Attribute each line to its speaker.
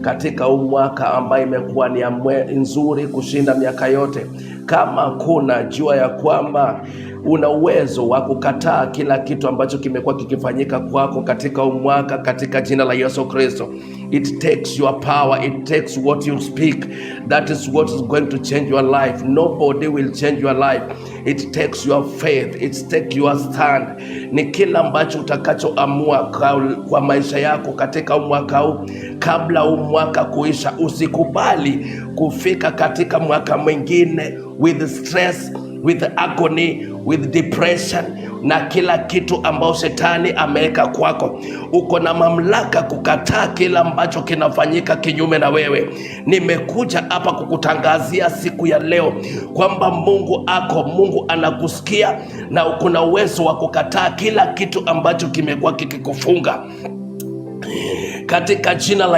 Speaker 1: katika mwaka ambaye imekuwa ni nzuri kushinda miaka yote. Kama kuna jua ya kwamba una uwezo wa kukataa kila kitu ambacho kimekuwa kikifanyika kwako katika mwaka, katika jina la Yesu Kristo. It takes your power, it takes what you speak. That is what is going to change your life. Nobody will change your life. It takes your faith, it takes your stand. Ni kila ambacho utakachoamua kwa maisha yako katika mwaka huu, kabla mwaka kuisha. Usikubali kufika katika mwaka mwingine with stress, with agony, with depression na kila kitu ambao shetani ameweka kwako. Uko na mamlaka kukataa kila ambacho kinafanyika kinyume na wewe. Nimekuja hapa kukutangazia siku ya leo kwamba Mungu anakusikia na kuna uwezo wa kukataa kila kitu ambacho kimekuwa kikikufunga katika jina la